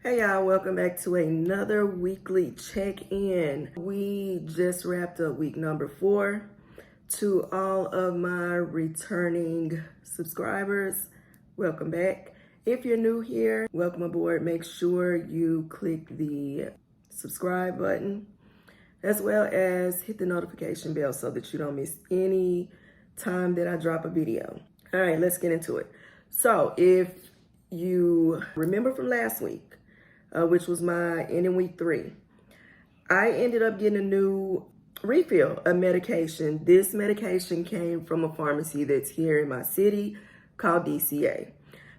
Hey y'all, welcome back to another weekly check-in. We just wrapped up week number 4. To all of my returning subscribers, welcome back. If you're new here, welcome aboard. Make sure you click the subscribe button as well as hit the notification bell so that you don't miss any time that I drop a video. All right, let's get into it. So if you remember from last week, which was my ending week 3, I ended up getting a new refill of medication. This medication came from a pharmacy that's here in my city called DCA.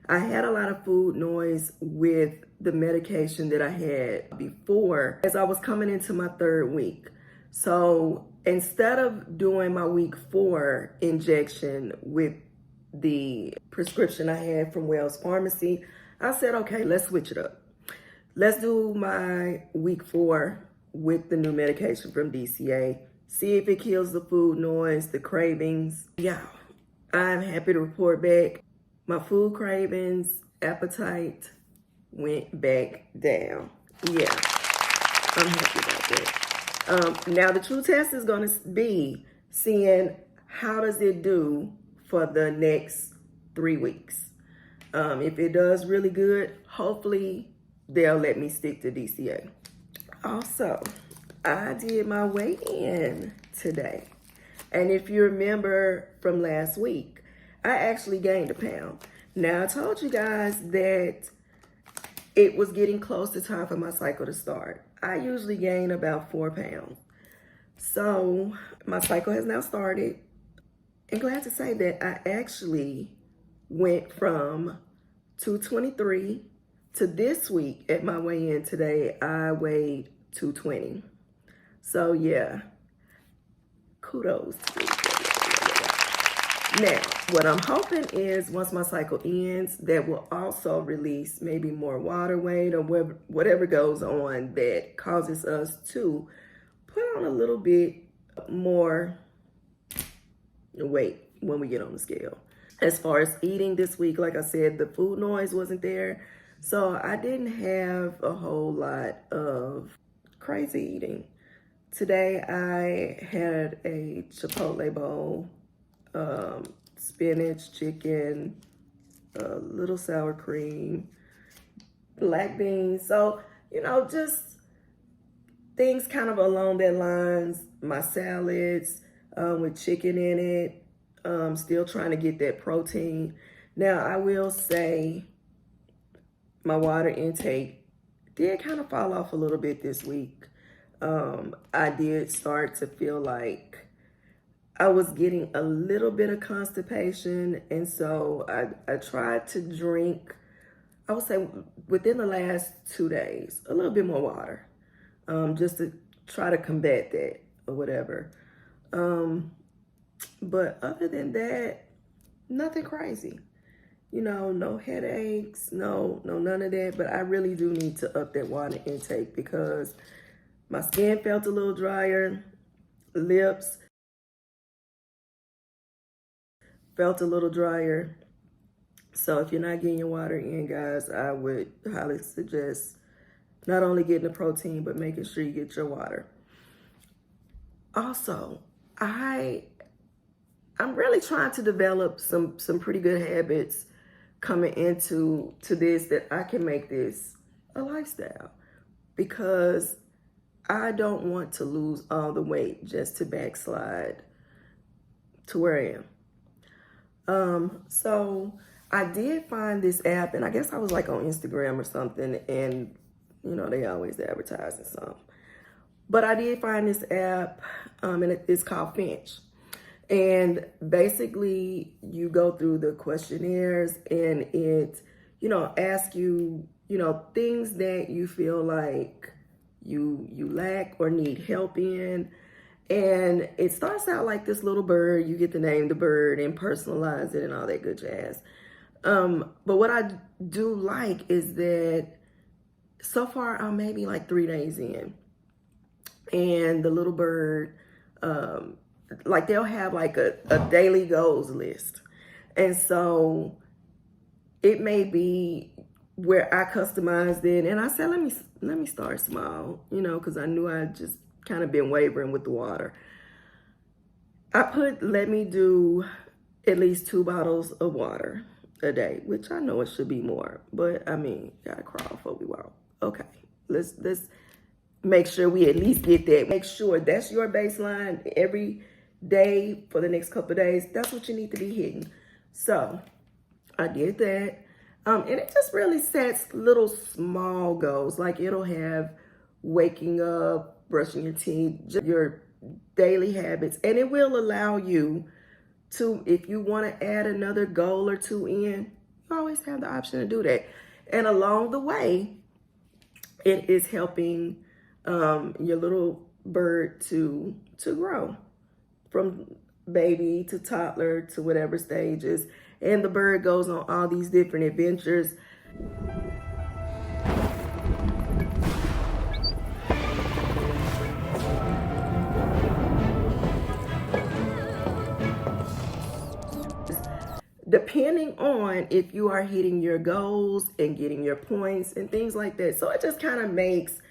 I had a lot of food noise with the medication that I had before as I was coming into my 3rd week. So instead of doing my week 4 injection with the prescription I had from Wells Pharmacy, I said, okay, let's switch it up. Let's do my week 4 with the new medication from DCA. See if it kills the food noise, the cravings. Yeah, I'm happy to report back. My food cravings, appetite went back down. Yeah, I'm happy about that. Now the true test is gonna be seeing how does it do for the next 3 weeks. If it does really good, hopefully they'll let me stick to DCA. Also, I did my weigh-in today. And if you remember from last week, I actually gained a pound. Now, I told you guys that it was getting close to time for my cycle to start. I usually gain about 4 pounds. So, my cycle has now started. And glad to say that I actually went from 223 to this week at my weigh-in today, I weighed 220. So yeah, kudos to me. Now, what I'm hoping is once my cycle ends, that will also release maybe more water weight or whatever goes on that causes us to put on a little bit more weight when we get on the scale. As far as eating this week, like I said, the food noise wasn't there. So I didn't have a whole lot of crazy eating. Today I had a Chipotle bowl, spinach, chicken, a little sour cream, black beans. So, you know, just things kind of along that lines. My salads with chicken in it. Still trying to get that protein. Now, I will say my water intake did kind of fall off a little bit this week. I did start to feel like I was getting a little bit of constipation. And so I tried to drink, I would say within the last 2 days, a little bit more water, just to try to combat that or whatever. But other than that, nothing crazy. You know, no headaches, no none of that. But I really do need to up that water intake because my skin felt a little drier, lips felt a little drier. So if you're not getting your water in, guys, I would highly suggest not only getting the protein, but making sure you get your water. Also, I'm really trying to develop some pretty good habits coming into this, that I can make this a lifestyle, because I don't want to lose all the weight just to backslide to where I am. So I did find this app, and I guess I was like on Instagram or something, and you know, they always advertising something. But I did find this app, and it's called Finch. And basically you go through the questionnaires and it, you know, asks you, you know, things that you feel like you lack or need help in. And it starts out like this little bird. You get to name the bird and personalize it and all that good jazz. But what I do like is that so far I'm maybe like 3 days in, and the little bird, like they'll have like a daily goals list. And so it may be where I customized it, and I said, let me start small, you know, because I knew I just kind of been wavering with the water. I put, let me do at least 2 bottles of water a day, which I know it should be more, but I mean, gotta crawl before we walk. Okay, let's make sure we at least get that. Make sure that's your baseline every day for the next couple of days. That's what you need to be hitting. So I did that. And it just really sets little small goals. Like it'll have waking up, brushing your teeth, your daily habits. And it will allow you to, if you want to add another goal or two in, you always have the option to do that. And along the way, it is helping your little bird to grow from baby to toddler to whatever stages. And the bird goes on all these different adventures. Depending on if you are hitting your goals and getting your points and things like that. So it just kind of makes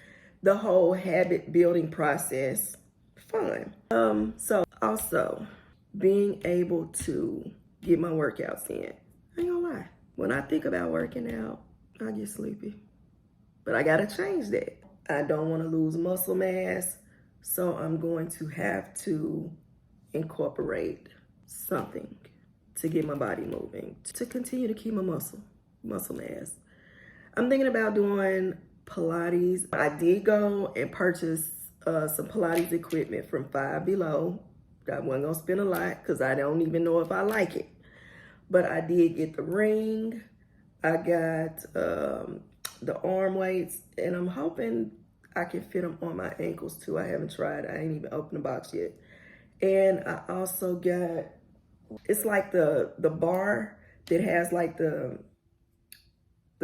the whole habit building process fun. So also being able to get my workouts in. I ain't gonna lie. When I think about working out, I get sleepy. But I gotta change that. I don't wanna lose muscle mass, so I'm going to have to incorporate something to get my body moving, to continue to keep my muscle mass. I'm thinking about doing Pilates. I did go and purchase some Pilates equipment from Five Below. I wasn't gonna spend a lot because I don't even know if I like it. But I did get the ring. I got the arm weights, and I'm hoping I can fit them on my ankles too. I haven't tried. I ain't even opened the box yet. And I also got, it's like the bar that has like the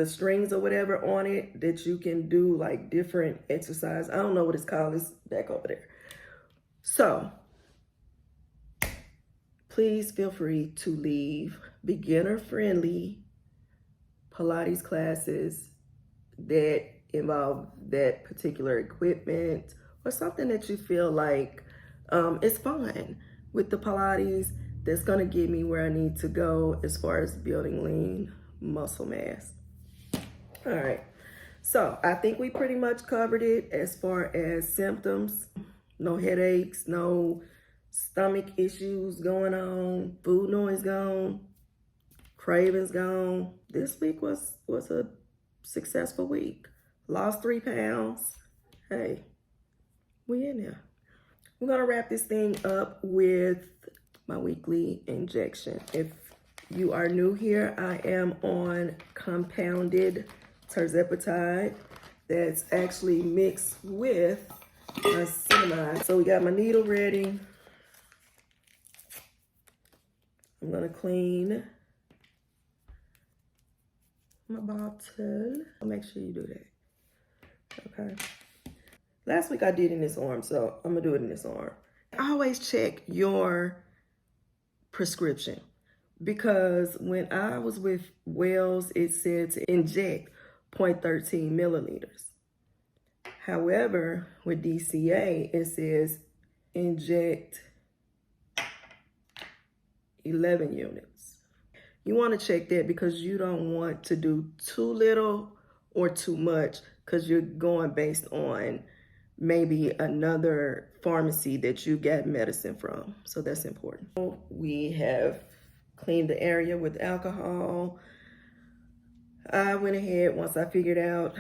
strings or whatever on it that you can do like different exercise. I don't know what it's called. It's back over there. So please feel free to leave beginner-friendly Pilates classes that involve that particular equipment or something that you feel like is fun with the Pilates that's gonna get me where I need to go as far as building lean muscle mass. All right, so I think we pretty much covered it as far as symptoms. No headaches, no stomach issues going on, food noise gone, cravings gone. This week was a successful week. Lost 3 pounds. Hey, we in there. We're gonna wrap this thing up with my weekly injection. If you are new here, I am on compounded tirzepatide that's actually mixed with niacinamide. So we got my needle ready. I'm gonna clean my bottle. I'll make sure you do that. Okay. Last week I did in this arm, so I'm gonna do it in this arm. Always check your prescription, because when I was with Wells, it said to inject 0.13 milliliters. However, with DCA, it says inject 11 units. You want to check that because you don't want to do too little or too much, because you're going based on maybe another pharmacy that you got medicine from. So that's important. We have cleaned the area with alcohol. I went ahead, once I figured out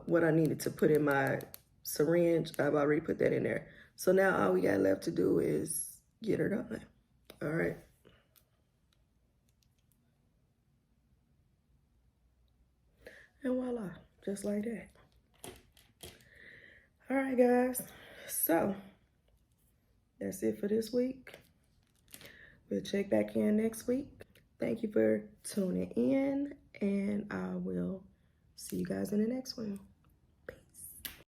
what I needed to put in my syringe, I've already put that in there. So now all we got left to do is get her done. All right. And voila, just like that. All right, guys. So that's it for this week. We'll check back in next week. Thank you for tuning in, and I will see you guys in the next one.